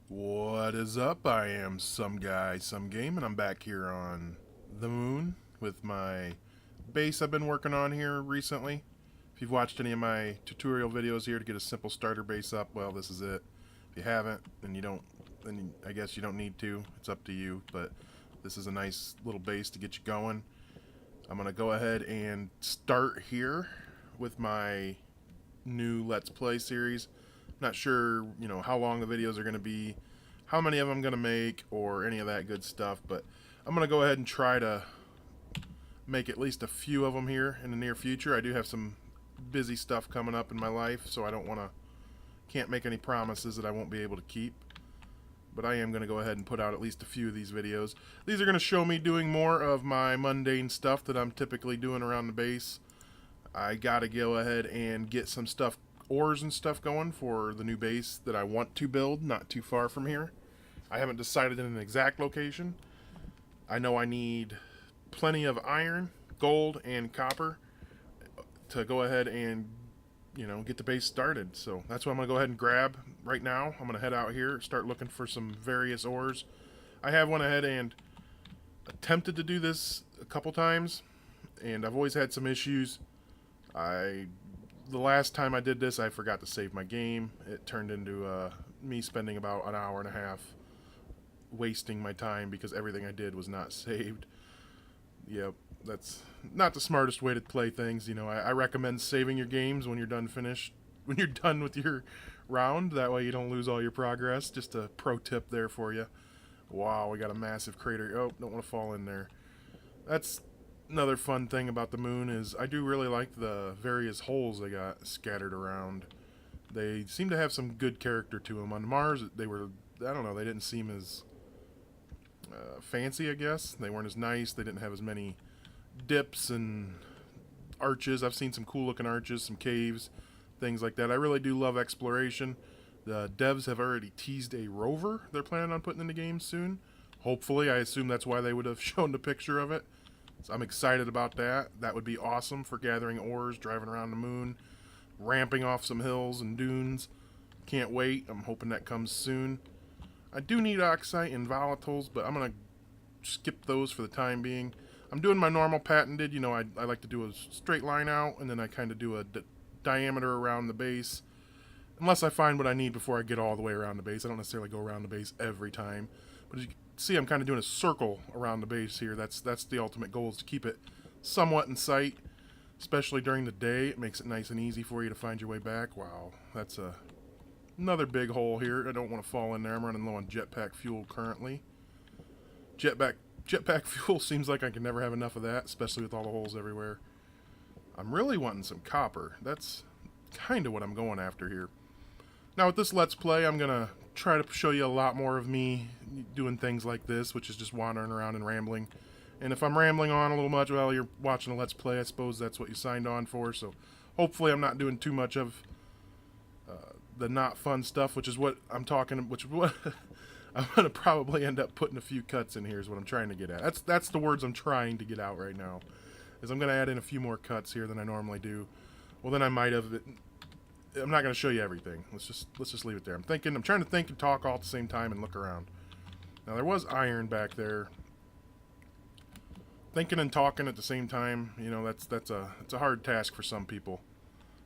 What is up? I am some guy, some game, and I'm back here on the moon with my base I've been working on here recently. If you've watched any of my tutorial videos here to get a simple starter base up, well, this is it. If you haven't, then I guess you don't need to. It's up to you, but this is a nice little base to get you going. I'm going to go ahead and start here with my new Let's Play series. Not sure, how long the videos are going to be, how many of them I'm going to make, or any of that good stuff, but I'm going to go ahead and try to make at least a few of them here in the near future. I do have some busy stuff coming up in my life, so I can't make any promises that I won't be able to keep. But I am going to go ahead and put out at least a few of these videos. These are going to show me doing more of my mundane stuff that I'm typically doing around the base. I got to go ahead and get some ores and stuff going for the new base that I want to build, not too far from here. I haven't decided in an exact location. I know I need plenty of iron, gold, and copper to go ahead and get the base started. So that's what I'm going to go ahead and grab right now. I'm going to head out here, start looking for some various ores. I have went ahead and attempted to do this a couple times, and I've always had some issues. The last time I did this, I forgot to save my game. It turned into me spending about an hour and a half wasting my time because everything I did was not saved. Yep, that's not the smartest way to play things. I recommend saving your games when you're done with your round. That way you don't lose all your progress. Just a pro tip there for you. Wow, we got a massive crater. Oh, don't want to fall in there. That's another fun thing about the moon is I do really like the various holes they got scattered around. They seem to have some good character to them. On Mars, they didn't seem as fancy, I guess. They weren't as nice. They didn't have as many dips and arches. I've seen some cool looking arches, some caves, things like that. I really do love exploration. The devs have already teased a rover they're planning on putting in the game soon. Hopefully, I assume that's why they would have shown the picture of it. So I'm excited about that. That would be awesome for gathering ores, driving around the moon, ramping off some hills and dunes. Can't wait. I'm hoping that comes soon. I do need oxite and volatiles, but I'm going to skip those for the time being. I'm doing my normal patented. I like to do a straight line out, and then I kind of do a diameter around the base. Unless I find what I need before I get all the way around the base. I don't necessarily go around the base every time. But as you see, I'm kind of doing a circle around the base here. That's the ultimate goal, is to keep it somewhat in sight, especially during the day. It makes it nice and easy for you to find your way back. Wow, that's another big hole here. I don't want to fall in there. I'm running low on jetpack fuel currently. Jetpack fuel seems like I can never have enough of that, especially with all the holes everywhere. I'm really wanting some copper. That's kind of what I'm going after here. Now with this Let's Play, I'm going to try to show you a lot more of me doing things like this, which is just wandering around and rambling. And if I'm rambling on a little much while you're watching a Let's Play, I suppose that's what you signed on for. So hopefully I'm not doing too much of the not fun stuff, which is what I'm going to probably end up putting a few cuts in here is what I'm trying to get at. That's the words I'm trying to get out right now, is I'm going to add in a few more cuts here than I normally do. Well, then I might have... I'm not going to show you everything. Let's just leave it there. I'm trying to think and talk all at the same time and look around. Now, there was iron back there. Thinking and talking at the same time, it's a hard task for some people.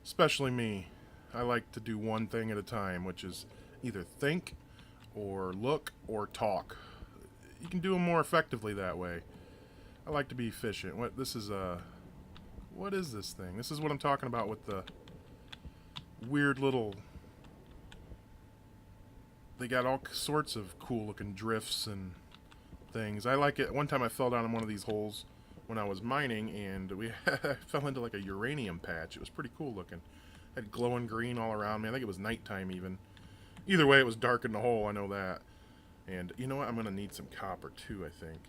Especially me. I like to do one thing at a time, which is either think or look or talk. You can do them more effectively that way. I like to be efficient. What is this thing? This is what I'm talking about with the weird little... They got all sorts of cool looking drifts and things. I like it. One time I fell down in one of these holes when I was mining, and I fell into like a uranium patch. It was pretty cool looking. Had glowing green all around me. I think it was nighttime even. Either way, it was dark in the hole, I know that. And you know what? I'm going to need some copper too, I think.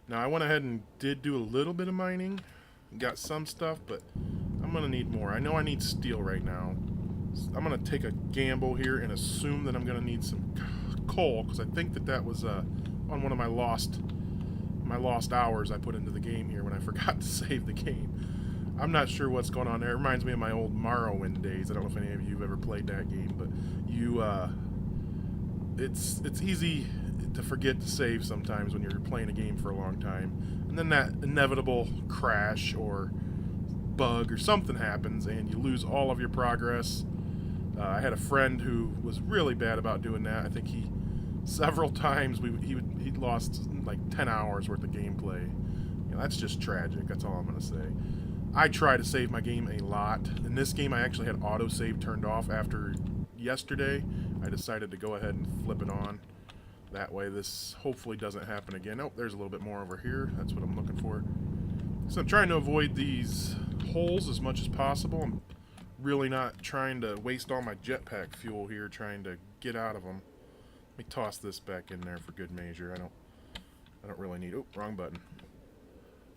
Now, I went ahead and did do a little bit of mining. Got some stuff, but I'm going to need more. I know I need steel right now. I'm going to take a gamble here and assume that I'm going to need some coal, because I think that was on one of my lost hours I put into the game here when I forgot to save the game. I'm not sure what's going on there. It reminds me of my old Morrowind days. I don't know if any of you have ever played that game, but it's easy to forget to save sometimes when you're playing a game for a long time, and then that inevitable crash or bug or something happens, and you lose all of your progress. I had a friend who was really bad about doing that. I think he several times he lost like 10 hours worth of gameplay. That's just tragic. That's all I'm gonna say. I try to save my game a lot. In this game, I actually had autosave turned off after yesterday. I decided to go ahead and flip it on. That way this hopefully doesn't happen again. Oh, there's a little bit more over here. That's what I'm looking for. So I'm trying to avoid these holes as much as possible. I'm really not trying to waste all my jetpack fuel here trying to get out of them. Let me toss this back in there for good measure. I don't really need... Oh, wrong button.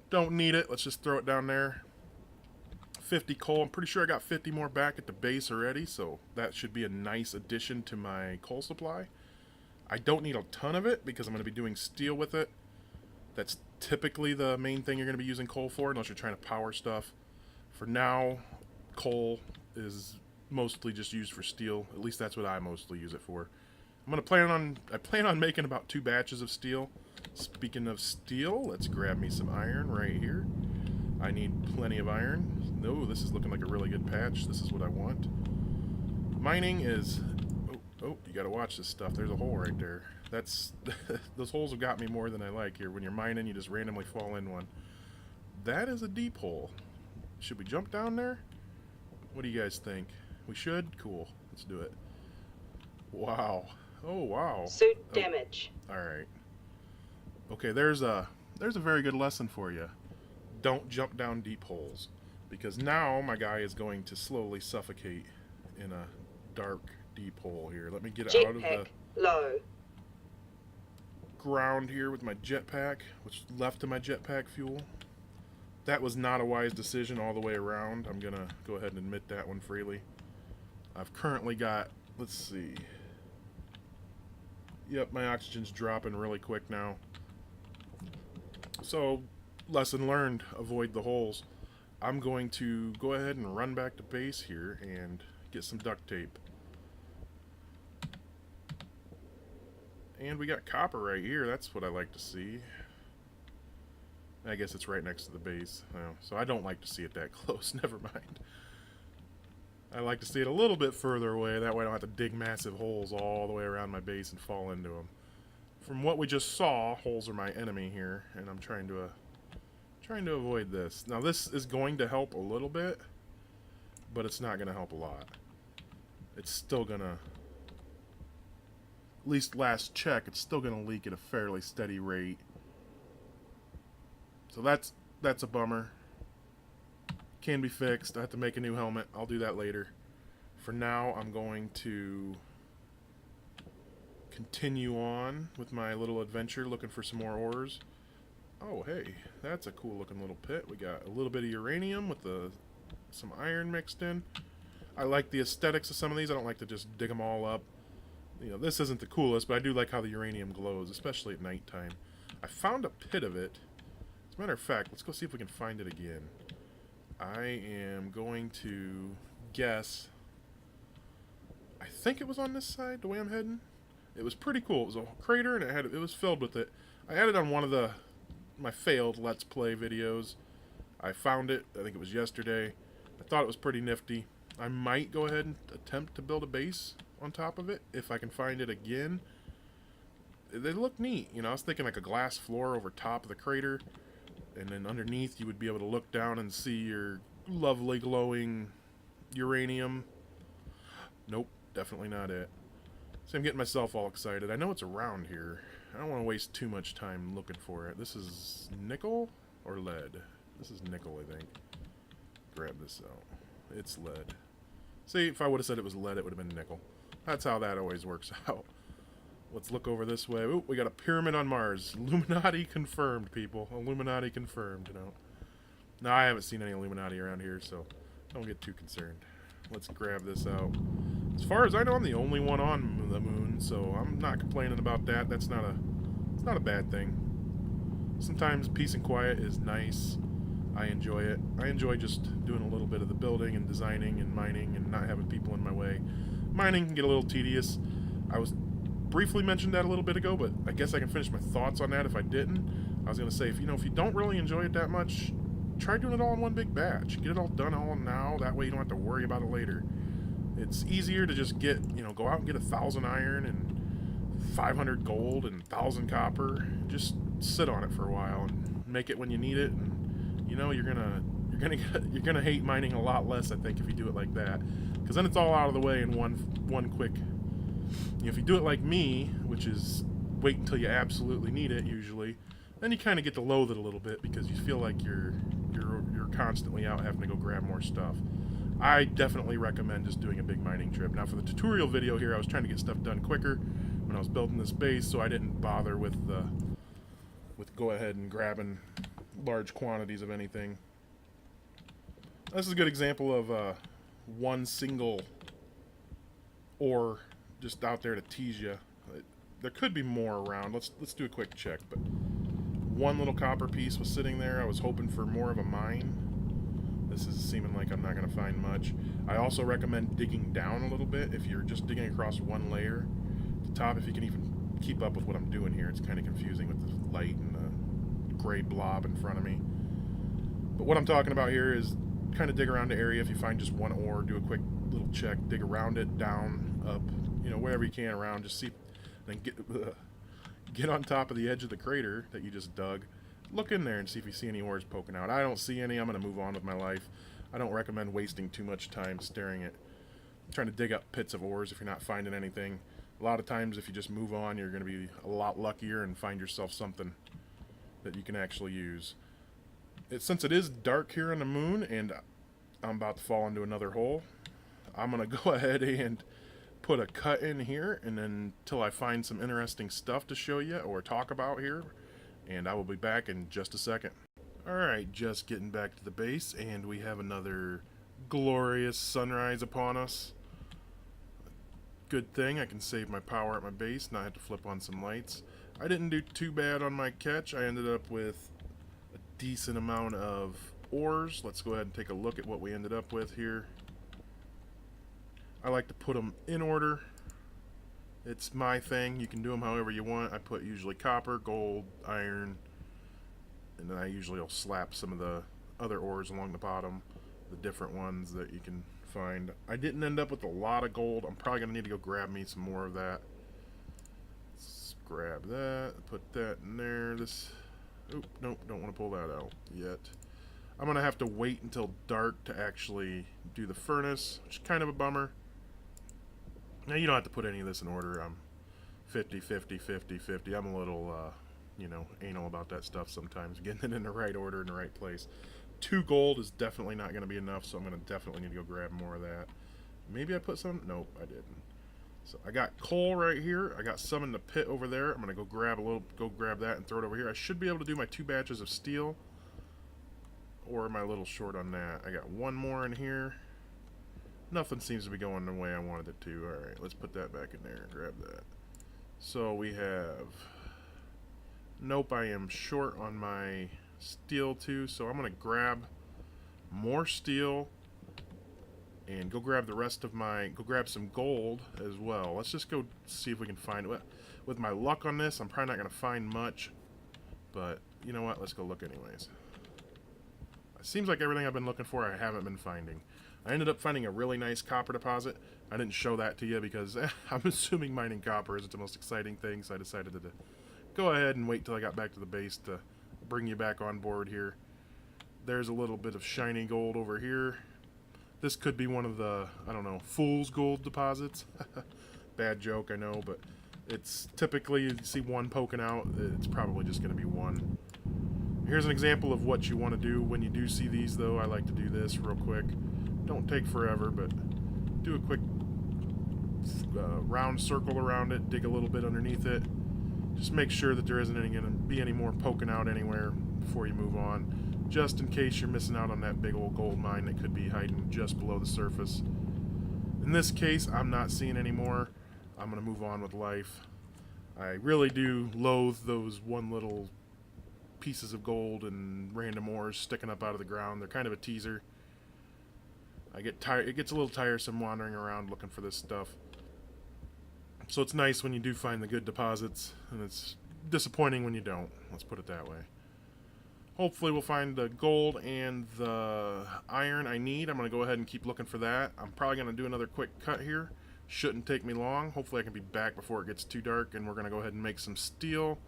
Don't need it. Let's just throw it down there. 50 coal. I'm pretty sure I got 50 more back at the base already, so that should be a nice addition to my coal supply. I don't need a ton of it because I'm going to be doing steel with it. That's typically the main thing you're going to be using coal for, unless you're trying to power stuff. For now, coal is mostly just used for steel. At least that's what I mostly use it for. I plan on making about 2 batches of steel. Speaking of steel, let's grab me some iron right here. I need plenty of iron. No, this is looking like a really good patch. This is what I want. Mining is... Oh, you gotta watch this stuff. There's a hole right there. That's... Those holes have got me more than I like here. When you're mining, you just randomly fall in one. That is a deep hole. Should we jump down there? What do you guys think? We should? Cool. Let's do it. Wow. Oh, wow. Suit damage. Alright. Okay, there's a very good lesson for you. Don't jump down deep holes. Because now my guy is going to slowly suffocate in a dark, deep hole here. Let me get out of the low ground here with my jetpack. What's left of my jetpack fuel. That was not a wise decision all the way around. I'm going to go ahead and admit that one freely. I've currently got... Let's see. Yep, my oxygen's dropping really quick now. So, lesson learned, avoid the holes. I'm going to go ahead and run back to base here and get some duct tape. And we got copper right here. That's what I like to see. I guess it's right next to the base. So I don't like to see it that close. Never mind. I like to see it a little bit further away. That way I don't have to dig massive holes all the way around my base and fall into them. From what we just saw, holes are my enemy here, and I'm trying to avoid this. Now this is going to help a little bit, but it's not going to help a lot. It's still going to, at least last check, it's still going to leak at a fairly steady rate. So that's a bummer. Can be fixed. I have to make a new helmet. I'll do that later. For now, I'm going to continue on with my little adventure looking for some more ores. Oh, hey, that's a cool looking little pit. We got a little bit of uranium with some iron mixed in. I like the aesthetics of some of these. I don't like to just dig them all up. You know, this isn't the coolest, but I do like how the uranium glows, especially at nighttime. I found a pit of it. As a matter of fact, let's go see if we can find it again. I am going to guess. I think it was on this side, the way I'm heading. It was pretty cool. It was a crater, and it was filled with it. I had it on one of my failed Let's Play videos. I found it. I think it was yesterday. I thought it was pretty nifty. I might go ahead and attempt to build a base on top of it if I can find it again. They look neat. You know, I was thinking like a glass floor over top of the crater, and then underneath you would be able to look down and see your lovely glowing uranium. Nope, definitely not it. So I'm getting myself all excited. I know it's around here. I don't want to waste too much time looking for it. This is nickel or lead? This is nickel, I think. Grab this out. It's lead. See, if I would have said it was lead, it would have been nickel. That's how that always works out. Let's look over this way. Ooh, we got a pyramid on Mars. Illuminati confirmed, people. Illuminati confirmed, you know. No, I haven't seen any Illuminati around here, so don't get too concerned. Let's grab this out. As far as I know, I'm the only one on the moon, so I'm not complaining about that. It's not a bad thing. Sometimes peace and quiet is nice. I enjoy it. I enjoy just doing a little bit of the building and designing and mining and not having people in my way. Mining can get a little tedious. I was briefly mentioned that a little bit ago, but I guess I can finish my thoughts on that if I didn't. I was going to say, if you don't really enjoy it that much, try doing it all in one big batch. Get it all done all now. That way you don't have to worry about it later. It's easier to just go out and get 1,000 iron and 500 gold and 1,000 copper. Just sit on it for a while and make it when you need it. And you're gonna hate mining a lot less, I think, if you do it like that, because then it's all out of the way in one quick. If you do it like me, which is wait until you absolutely need it, usually, then you kind of get to loathe it a little bit because you feel like you're constantly out having to go grab more stuff. I definitely recommend just doing a big mining trip. Now, for the tutorial video here, I was trying to get stuff done quicker when I was building this base, so I didn't bother with go ahead and grabbing large quantities of anything. This is a good example of one single ore just out there to tease you. There could be more around. Let's do a quick check. But one little copper piece was sitting there. I was hoping for more of a mine. This is seeming like I'm not going to find much. I also recommend digging down a little bit if you're just digging across one layer. At the top, if you can even keep up with what I'm doing here. It's kind of confusing with the light and the gray blob in front of me. But what I'm talking about here is kind of dig around the area. If you find just one ore, do a quick little check, dig around it, down, up, wherever you can around. Just see, then get on top of the edge of the crater that you just dug. Look in there and see if you see any ores poking out. I don't see any. I'm going to move on with my life. I don't recommend wasting too much time staring at trying to dig up pits of ores if you're not finding anything. A lot of times if you just move on, you're going to be a lot luckier and find yourself something that you can actually use. Since it is dark here on the moon and I'm about to fall into another hole, I'm going to go ahead and put a cut in here, and then until I find some interesting stuff to show you or talk about here, and I will be back in just a second. Alright, just getting back to the base, and we have another glorious sunrise upon us. Good thing I can save my power at my base, not have to flip on some lights. I didn't do too bad on my catch. I ended up with a decent amount of ores. Let's go ahead and take a look at what we ended up with here. I like to put them in order. It's my thing. You can do them however you want. I put usually copper, gold, iron, and then I usually will slap some of the other ores along the bottom, the different ones that you can find. I didn't end up with a lot of gold. I'm probably going to need to go grab me some more of that. Let's grab that, put that in there. Oop, nope, don't want to pull that out yet. I'm going to have to wait until dark to actually do the furnace, which is kind of a bummer. Now, you don't have to put any of this in order. I'm 50, 50, 50, 50. I'm a little, anal about that stuff sometimes. Getting it in the right order, in the right place. 2 gold is definitely not going to be enough, so I'm going to definitely need to go grab more of that. Maybe I put some? Nope, I didn't. So I got coal right here. I got some in the pit over there. I'm going to go grab that and throw it over here. I should be able to do my 2 batches of steel. Or am I a little short on that? I got 1 more in here. Nothing seems to be going the way I wanted it to. Alright, let's put that back in there and grab that. So we have... Nope, I am short on my steel too, so I'm going to grab more steel and go grab the rest of go grab some gold as well. Let's just go see if we can find it. With my luck on this, I'm probably not going to find much, but you know what, let's go look anyways. It seems like everything I've been looking for I haven't been finding. I ended up finding a really nice copper deposit. I didn't show that to you because I'm assuming mining copper isn't the most exciting thing, so I decided to go ahead and wait till I got back to the base to bring you back on board here. There's a little bit of shiny gold over here. This could be one of the, I don't know, fool's gold deposits. Bad joke, I know, but it's typically, you see one poking out, it's probably just going to be one. Here's an example of what you want to do when you do see these, though. I like to do this real quick. Don't take forever, but do a quick round circle around it, dig a little bit underneath it. Just make sure that there isn't going to be any more poking out anywhere before you move on, just in case you're missing out on that big old gold mine that could be hiding just below the surface. In this case, I'm not seeing any more. I'm going to move on with life. I really do loathe those one little pieces of gold and random ores sticking up out of the ground. They're kind of a teaser. I get tired. It gets a little tiresome wandering around looking for this stuff. So it's nice when you do find the good deposits, and it's disappointing when you don't. Let's put it that way. Hopefully we'll find the gold and the iron I need. I'm going to go ahead and keep looking for that. I'm probably going to do another quick cut here. Shouldn't take me long. Hopefully I can be back before it gets too dark, and we're going to go ahead and make some steel.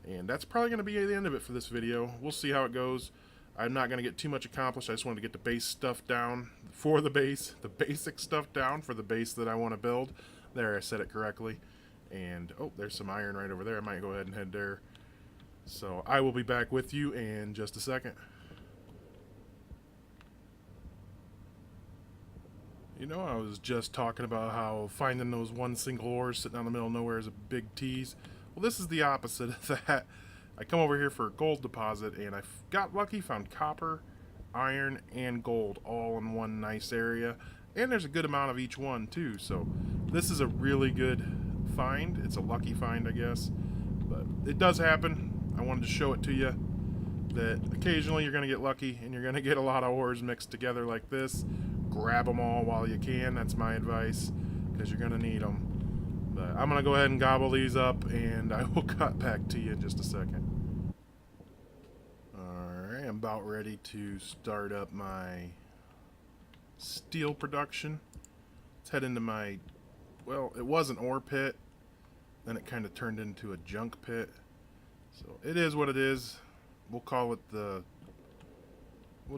And that's probably going to be the end of it for this video. We'll see how it goes. I'm not going to get too much accomplished. I just wanted to get the base stuff down for the base. The basic stuff down for the base that I want to build. There, I said it correctly. And, oh, there's some iron right over there. I might go ahead and head there. So I will be back with you in just a second. You know, I was just talking about how finding those one single ores sitting out in the middle of nowhere is a big tease. Well, this is the opposite of that. I come over here for a gold deposit, and I got lucky, found copper, iron, and gold all in one nice area. And there's a good amount of each one, too. So this is a really good find. It's a lucky find, I guess. But it does happen. I wanted to show it to you that occasionally you're going to get lucky and you're going to get a lot of ores mixed together like this. Grab them all while you can. That's my advice, because you're going to need them. But I'm going to go ahead and gobble these up, and I will cut back to you in just a second. Alright, I'm about ready to start up my steel production. Let's head into my, well, it was an ore pit. Then it kind of turned into a junk pit. So it is what it is. We'll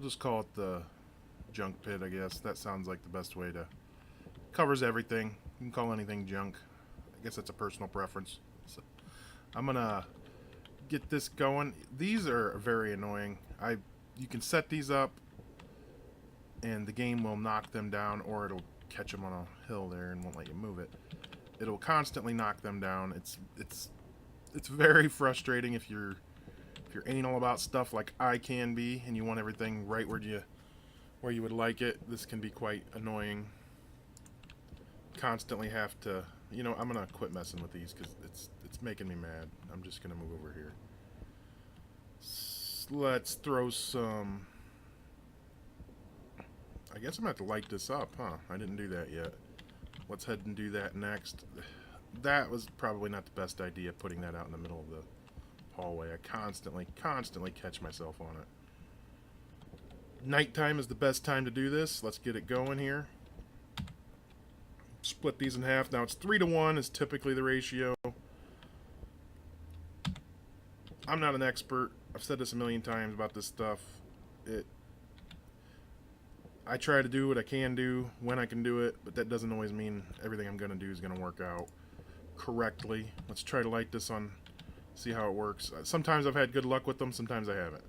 just call it the junk pit, I guess. That sounds like the best way to, covers everything. You can call anything junk. I guess that's a personal preference. So I'm gonna get this going. These are very annoying. You can set these up and the game will knock them down, or it'll catch them on a hill there and won't let you move it. It'll constantly knock them down. It's very frustrating if you're anal about stuff like I can be, and you want everything right where you would like it. This can be quite annoying. Constantly have to, you know, I'm gonna quit messing with these because it's making me mad. I'm just gonna move over here. Let's throw some. I guess I'm gonna have to light this up, huh? I didn't do that yet. Let's head and do that next. That was probably not the best idea, putting that out in the middle of the hallway. I constantly catch myself on it. Nighttime is the best time to do this. Let's get it going here. Split these in half. Now it's 3 to 1 is typically the ratio. I'm not an expert. I've said this a million times about this stuff. I try to do what I can do when I can do it, but that doesn't always mean everything I'm going to do is going to work out correctly. Let's try to light this on, see how it works. Sometimes I've had good luck with them, sometimes I haven't.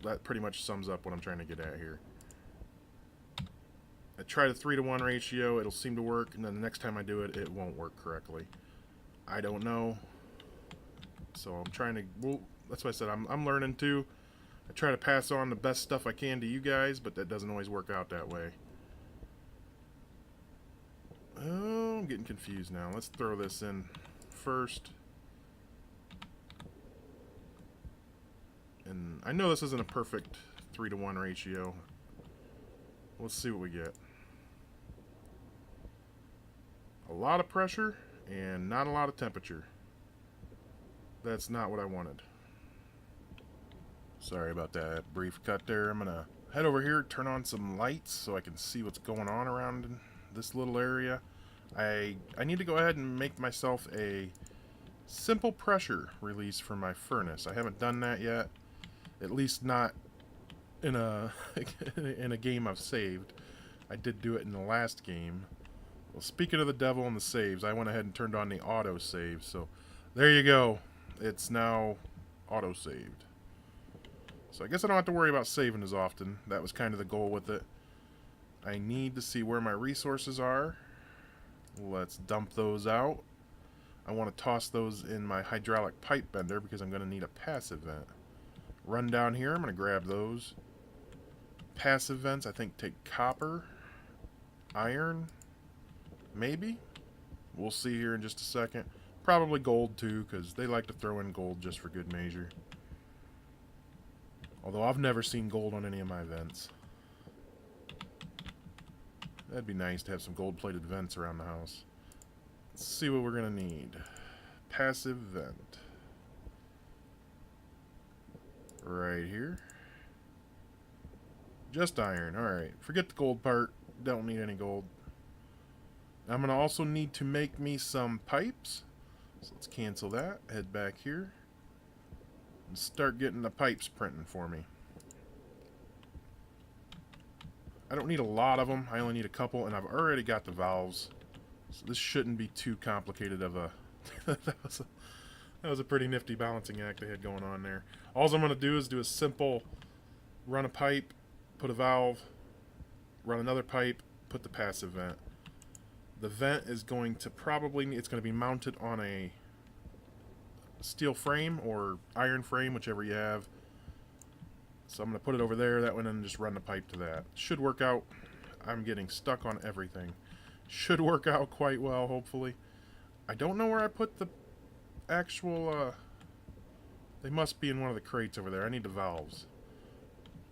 That pretty much sums up what I'm trying to get at here. I try the 3 to 1 ratio, it'll seem to work, and then the next time I do it, it won't work correctly. I don't know. So I'm trying to, well, that's what I said, I'm learning too. I try to pass on the best stuff I can to you guys, but that doesn't always work out that way. Oh, I'm getting confused now. Let's throw this in first. And I know this isn't a perfect 3 to 1 ratio. Let's see what we get. A lot of pressure and not a lot of temperature. That's not what I wanted. Sorry about that brief cut there. I'm gonna head over here, turn on some lights so I can see what's going on around this little area. I need to go ahead and make myself a simple pressure release for my furnace. I haven't done that yet, at least not in a in a game I've saved. I did do it in the last game. Well, speaking of the devil and the saves, I went ahead and turned on the auto save. So there you go. It's now auto saved. So I guess I don't have to worry about saving as often. That was kind of the goal with it. I need to see where my resources are. Let's dump those out. I want to toss those in my hydraulic pipe bender because I'm going to need a passive vent. Run down here. I'm going to grab those. Passive vents, I think, take copper, iron, maybe. We'll see here in just a second. Probably gold too, because they like to throw in gold just for good measure. Although I've never seen gold on any of my vents. That'd be nice to have some gold-plated vents around the house. Let's see what we're going to need. Passive vent. Right here. Just iron. Alright. Forget the gold part. Don't need any gold. I'm going to also need to make me some pipes. So let's cancel that. Head back here. And start getting the pipes printing for me. I don't need a lot of them. I only need a couple, and I've already got the valves. So this shouldn't be too complicated of a... that was a pretty nifty balancing act they had going on there. All I'm going to do is do a simple run a pipe, put a valve, run another pipe, put the passive vent. The vent is going to probably... it's going to be mounted on a steel frame or iron frame, whichever you have. So I'm going to put it over there, that one, and just run the pipe to that. Should work out. I'm getting stuck on everything. Should work out quite well, hopefully. I don't know where I put the actual, they must be in one of the crates over there. I need the valves.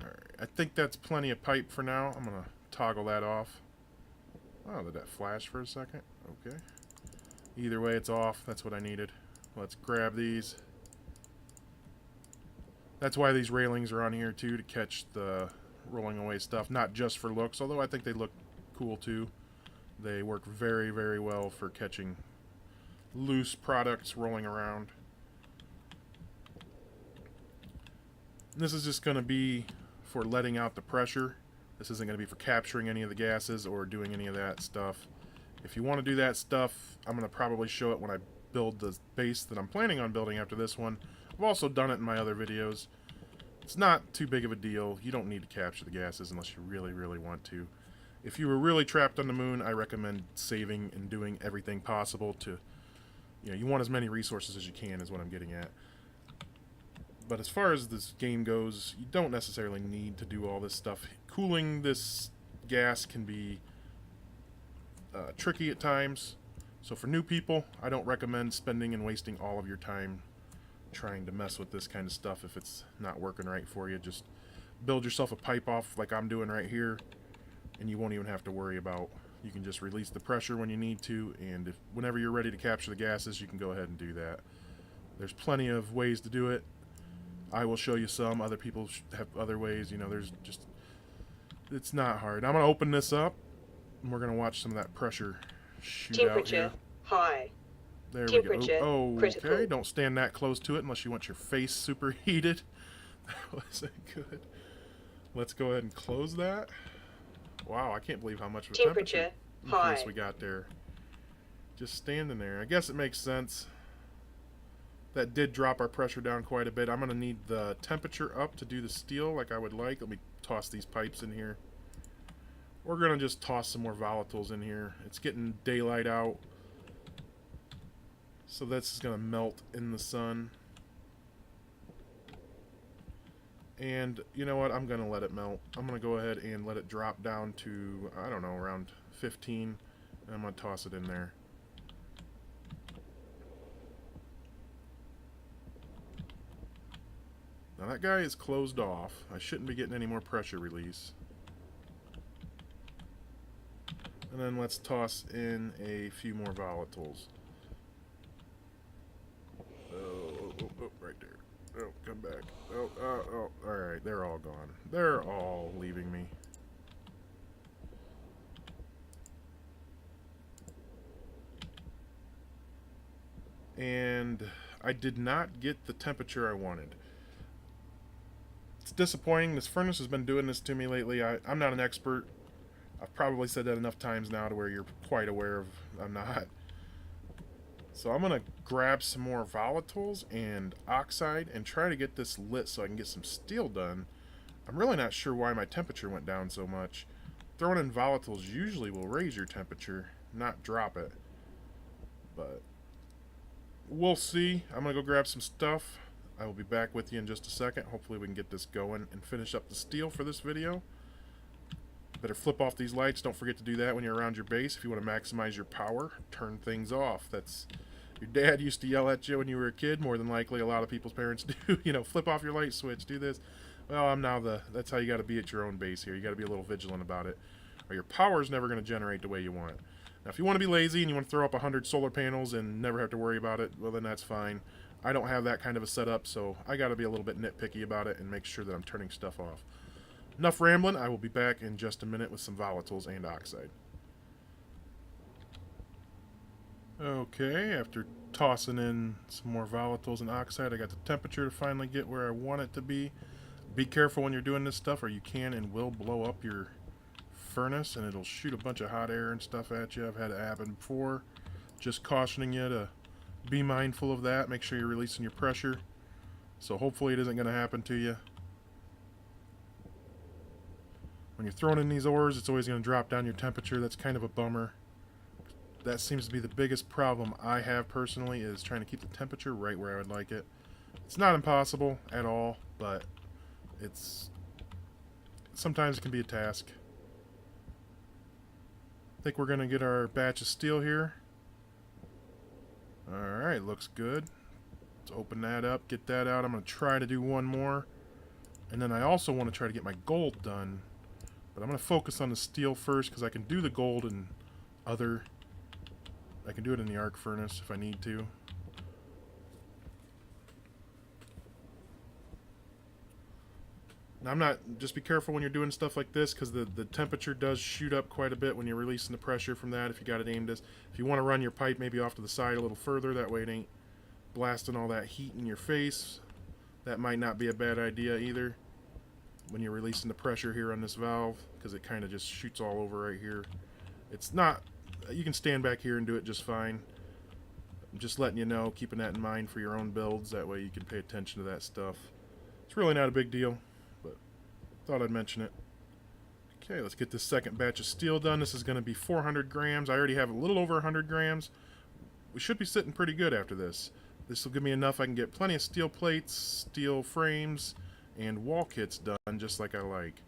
Alright, I think that's plenty of pipe for now. I'm going to toggle that off. Oh, did that flash for a second? Okay. Either way, it's off. That's what I needed. Let's grab these. That's why these railings are on here too, to catch the rolling away stuff. Not just for looks, although I think they look cool too. They work very, very well for catching loose products rolling around. And this is just going to be for letting out the pressure. This isn't going to be for capturing any of the gases or doing any of that stuff. If you want to do that stuff, I'm going to probably show it when I build the base that I'm planning on building after this one. I've also done it in my other videos. It's not too big of a deal. You don't need to capture the gases unless you really, really want to. If you were really trapped on the moon, I recommend saving and doing everything possible to... you want as many resources as you can is what I'm getting at. But as far as this game goes, you don't necessarily need to do all this stuff. Cooling this gas can be tricky at times. So for new people, I don't recommend spending and wasting all of your time trying to mess with this kind of stuff if it's not working right for you. Just build yourself a pipe off like I'm doing right here, and you won't even have to worry about... you can just release the pressure when you need to, and whenever you're ready to capture the gases, you can go ahead and do that. There's plenty of ways to do it. I will show you some. Other people have other ways. There's just... it's not hard. I'm going to open this up, and we're going to watch some of that pressure shoot out here. Temperature high. There Temperature we go. Oh, critical. okay. Don't stand that close to it unless you want your face superheated. That wasn't good. Let's go ahead and close that. Wow, I can't believe how much of a temperature increase we got there. Just standing there. I guess it makes sense. That did drop our pressure down quite a bit. I'm going to need the temperature up to do the steel like I would like. Let me toss these pipes in here. We're going to just toss some more volatiles in here. It's getting daylight out. So that's just going to melt in the sun. And you know what? I'm going to let it melt. I'm going to go ahead and let it drop down to, I don't know, around 15. And I'm going to toss it in there. Now that guy is closed off. I shouldn't be getting any more pressure release. And then let's toss in a few more volatiles. Oh, right there. Oh, come back. Oh, alright, they're all gone. They're all leaving me. And I did not get the temperature I wanted. It's disappointing. This furnace has been doing this to me lately. I'm not an expert. I've probably said that enough times now to where you're quite aware of I'm not. So I'm going to grab some more volatiles and oxide and try to get this lit so I can get some steel done. I'm really not sure why my temperature went down so much. Throwing in volatiles usually will raise your temperature, not drop it. But we'll see. I'm going to go grab some stuff. I will be back with you in just a second. Hopefully we can get this going and finish up the steel for this video. Better flip off these lights. Don't forget to do that when you're around your base. If you want to maximize your power, turn things off. That's... your dad used to yell at you when you were a kid. More than likely, a lot of people's parents do. Flip off your light switch. Do this. Well, I'm now that's how you got to be at your own base here. You got to be a little vigilant about it, or your power's never going to generate the way you want. Now, if you want to be lazy and you want to throw up 100 solar panels and never have to worry about it, well, then that's fine. I don't have that kind of a setup, so I got to be a little bit nitpicky about it and make sure that I'm turning stuff off. Enough rambling. I will be back in just a minute with some volatiles and oxide. Okay, after tossing in some more volatiles and oxide, I got the temperature to finally get where I want it to be. Be careful when you're doing this stuff, or you can and will blow up your furnace, and it'll shoot a bunch of hot air and stuff at you. I've had it happen before. Just cautioning you to be mindful of that. Make sure you're releasing your pressure. So hopefully it isn't going to happen to you. When you're throwing in these ores, it's always going to drop down your temperature. That's kind of a bummer. That seems to be the biggest problem I have personally, is trying to keep the temperature right where I would like it. It's not impossible at all, but sometimes it can be a task. I think we're going to get our batch of steel here. Alright, looks good. Let's open that up, get that out. I'm going to try to do one more. And then I also want to try to get my gold done. But I'm going to focus on the steel first, because I can do the gold and other... I can do it in the arc furnace if I need to. Now, I'm not... Just be careful when you're doing stuff like this, because the temperature does shoot up quite a bit when you're releasing the pressure from that, if you got it aimed as... If you want to run your pipe maybe off to the side a little further, that way it ain't blasting all that heat in your face. That might not be a bad idea either, when you're releasing the pressure here on this valve, because it kind of just shoots all over right here. It's not... You can stand back here and do it just fine. I'm just letting you know, keeping that in mind for your own builds. That way you can pay attention to that stuff. It's really not a big deal, but thought I'd mention it. Okay, let's get this second batch of steel done. This is going to be 400 grams. I already have a little over 100 grams. We should be sitting pretty good after this. This will give me enough. I can get plenty of steel plates, steel frames, and wall kits done just like I like.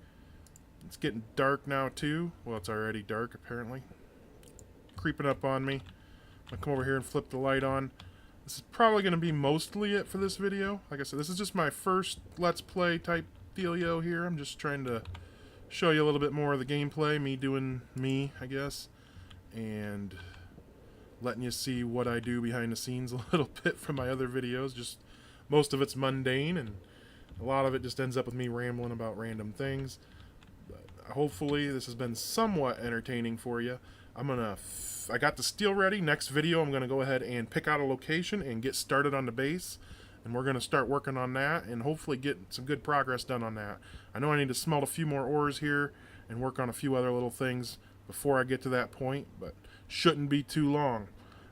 It's getting dark now too. Well, it's already dark apparently. Creeping up on me. I'll come over here and flip the light on. This is probably going to be mostly it for this video. Like I said, this is just my first Let's Play type dealio here. I'm just trying to show you a little bit more of the gameplay, me doing me, I guess, and letting you see what I do behind the scenes a little bit from my other videos. Just most of it's mundane, and a lot of it just ends up with me rambling about random things. But hopefully this has been somewhat entertaining for you. I got the steel ready. Next video, I'm gonna go ahead and pick out a location and get started on the base, and we're gonna start working on that and hopefully get some good progress done on that. I know I need to smelt a few more ores here and work on a few other little things before I get to that point, but shouldn't be too long.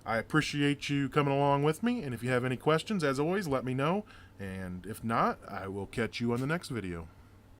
I appreciate you coming along with me, and if you have any questions, as always, let me know, and if not, I will catch you on the next video.